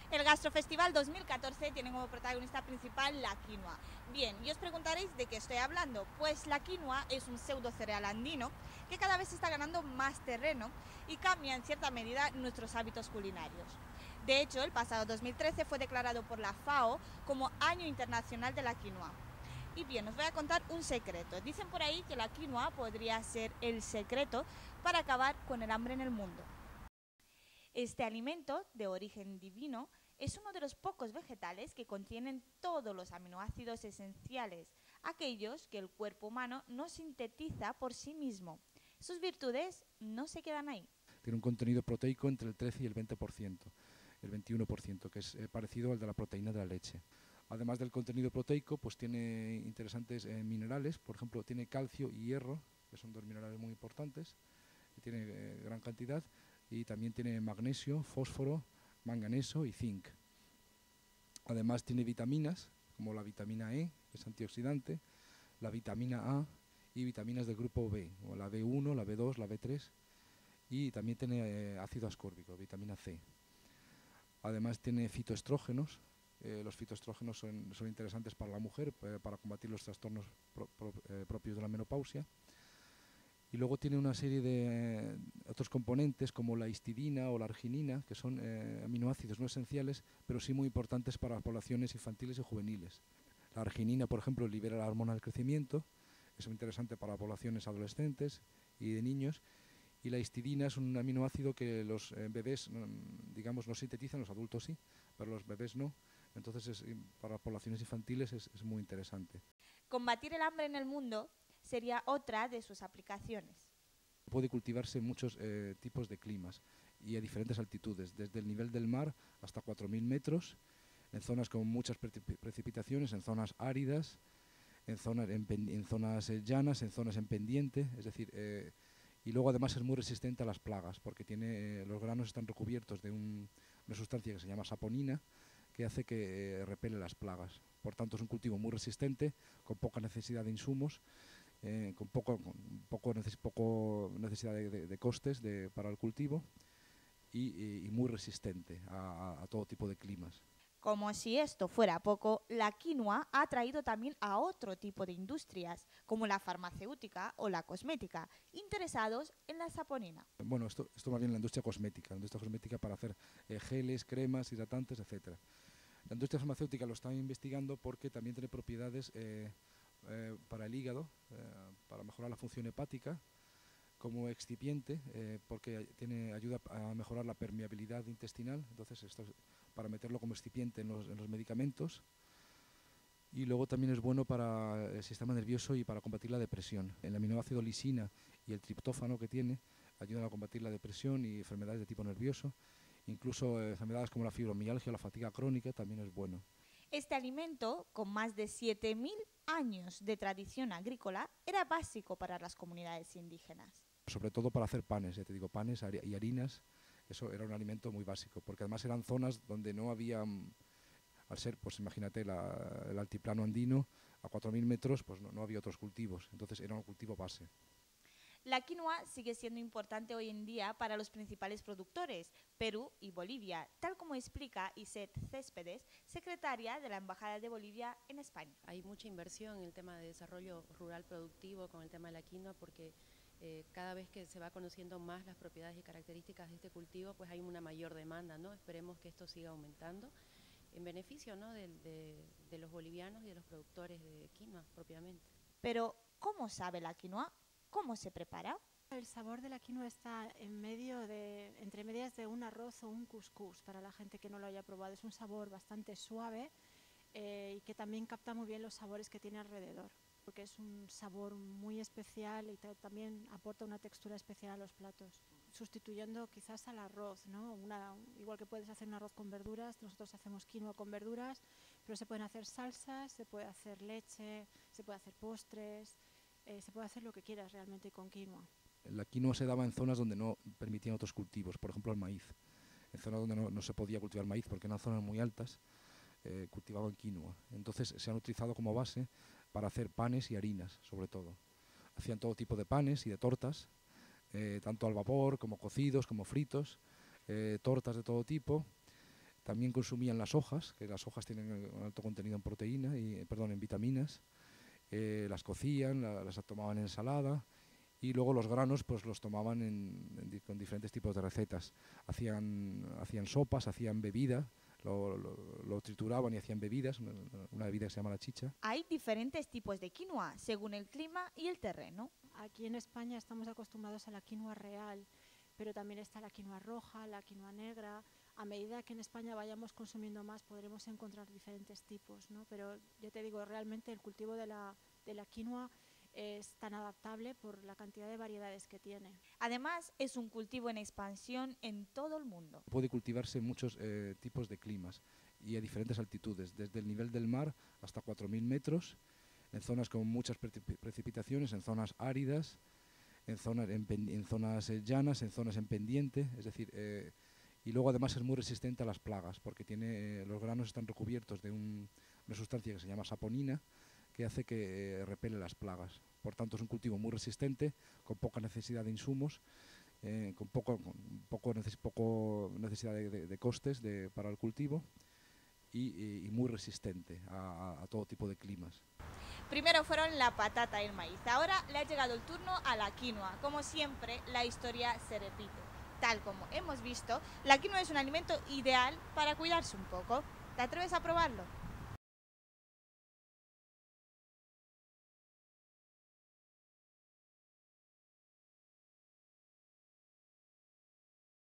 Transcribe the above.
El Gastrofestival 2014 tiene como protagonista principal la quinoa. Bien, y os preguntaréis de qué estoy hablando. Pues la quinoa es un pseudo cereal andino que cada vez está ganando más terreno y cambia en cierta medida nuestros hábitos culinarios. De hecho, el pasado 2013 fue declarado por la FAO como Año Internacional de la Quinoa. Y bien, os voy a contar un secreto. Dicen por ahí que la quinoa podría ser el secreto para acabar con el hambre en el mundo. Este alimento, de origen divino, es uno de los pocos vegetales que contienen todos los aminoácidos esenciales, aquellos que el cuerpo humano no sintetiza por sí mismo. Sus virtudes no se quedan ahí. Tiene un contenido proteico entre el 13 y el 20%, el 21%, que es parecido al de la proteína de la leche. Además del contenido proteico, pues tiene interesantes minerales, por ejemplo, tiene calcio y hierro, que son dos minerales muy importantes, que tiene gran cantidad, y también tiene magnesio, fósforo, manganeso y zinc. Además tiene vitaminas, como la vitamina E, que es antioxidante, la vitamina A y vitaminas del grupo B, o la B1, la B2, la B3, y también tiene ácido ascórbico, vitamina C. Además tiene fitoestrógenos. Los fitoestrógenos son interesantes para la mujer, para combatir los trastornos propios de la menopausia. Y luego tiene una serie de otros componentes como la histidina o la arginina, que son aminoácidos no esenciales, pero sí muy importantes para las poblaciones infantiles y juveniles. La arginina, por ejemplo, libera la hormona del crecimiento, es muy interesante para poblaciones adolescentes y de niños. Y la histidina es un aminoácido que los bebés, digamos, no sintetizan, los adultos sí, pero los bebés no. Entonces, para poblaciones infantiles es muy interesante. Combatir el hambre en el mundo sería otra de sus aplicaciones. Puede cultivarse en muchos tipos de climas y a diferentes altitudes, desde el nivel del mar hasta 4.000 metros, en zonas con muchas precipitaciones, en zonas áridas, en zonas llanas, en zonas en pendiente, es decir, y luego además es muy resistente a las plagas, porque los granos están recubiertos de una sustancia que se llama saponina, que hace que repele las plagas. Por tanto, es un cultivo muy resistente, con poca necesidad de insumos, con poco necesidad de costes para el cultivo y muy resistente a todo tipo de climas. Como si esto fuera poco, la quinoa ha atraído también a otro tipo de industrias, como la farmacéutica o la cosmética, interesados en la saponina. Bueno, esto más bien la industria cosmética para hacer geles, cremas, hidratantes, etc. La industria farmacéutica lo está investigando porque también tiene propiedades para el hígado, para mejorar la función hepática, como excipiente, porque ayuda a mejorar la permeabilidad intestinal, entonces esto es para meterlo como excipiente en los medicamentos. Y luego también es bueno para el sistema nervioso y para combatir la depresión. El aminoácido lisina y el triptófano que tiene ayudan a combatir la depresión y enfermedades de tipo nervioso. Incluso enfermedades como la fibromialgia o la fatiga crónica también es bueno. Este alimento, con más de 7.000 años de tradición agrícola, era básico para las comunidades indígenas. Sobre todo para hacer panes, ya te digo, panes y harinas, eso era un alimento muy básico, porque además eran zonas donde no había, al ser, pues imagínate, el altiplano andino, a 4.000 metros, pues no había otros cultivos, entonces era un cultivo base. La quinoa sigue siendo importante hoy en día para los principales productores, Perú y Bolivia, tal como explica Iset Céspedes, secretaria de la Embajada de Bolivia en España. Hay mucha inversión en el tema de desarrollo rural productivo con el tema de la quinoa porque cada vez que se va conociendo más las propiedades y características de este cultivo, pues hay una mayor demanda, ¿no? Esperemos que esto siga aumentando en beneficio, ¿no?, de los bolivianos y de los productores de quinoa propiamente. Pero, ¿cómo sabe la quinoa? ¿Cómo se prepara? El sabor de la quinoa está entre medias de un arroz o un cuscús, para la gente que no lo haya probado. Es un sabor bastante suave y que también capta muy bien los sabores que tiene alrededor, porque es un sabor muy especial y también aporta una textura especial a los platos, sustituyendo quizás al arroz, ¿no? Igual que puedes hacer un arroz con verduras, nosotros hacemos quinoa con verduras, pero se pueden hacer salsas, se puede hacer leche, se puede hacer postres, se puede hacer lo que quieras realmente con quinoa. La quinoa se daba en zonas donde no permitían otros cultivos, por ejemplo el maíz. En zonas donde no se podía cultivar maíz porque eran zonas muy altas, cultivaban quinoa. Entonces se han utilizado como base para hacer panes y harinas, sobre todo. Hacían todo tipo de panes y de tortas, tanto al vapor como cocidos, como fritos, tortas de todo tipo. También consumían las hojas, que las hojas tienen un alto contenido en proteína, en vitaminas. Las cocían, las tomaban en ensalada, y luego los granos pues los tomaban con diferentes tipos de recetas. Hacían sopas, hacían bebida, lo trituraban y hacían bebidas, una bebida que se llama la chicha. Hay diferentes tipos de quinoa según el clima y el terreno. Aquí en España estamos acostumbrados a la quinoa real, pero también está la quinoa roja, la quinoa negra. A medida que en España vayamos consumiendo más, podremos encontrar diferentes tipos, ¿no? Pero yo te digo, realmente el cultivo de la quinoa es tan adaptable por la cantidad de variedades que tiene. Además, es un cultivo en expansión en todo el mundo. Puede cultivarse en muchos tipos de climas y a diferentes altitudes, desde el nivel del mar hasta 4.000 metros, en zonas con muchas precipitaciones, en zonas áridas, en zonas llanas, en zonas en pendiente, es decir, y luego además es muy resistente a las plagas, porque los granos están recubiertos de una sustancia que se llama saponina, que hace que repele las plagas. Por tanto, es un cultivo muy resistente, con poca necesidad de insumos, con poco necesidad de costes para el cultivo, y muy resistente a todo tipo de climas. Primero fueron la patata y el maíz, ahora le ha llegado el turno a la quinoa. Como siempre, la historia se repite. Tal como hemos visto, la quinoa es un alimento ideal para cuidarse un poco. ¿Te atreves a probarlo?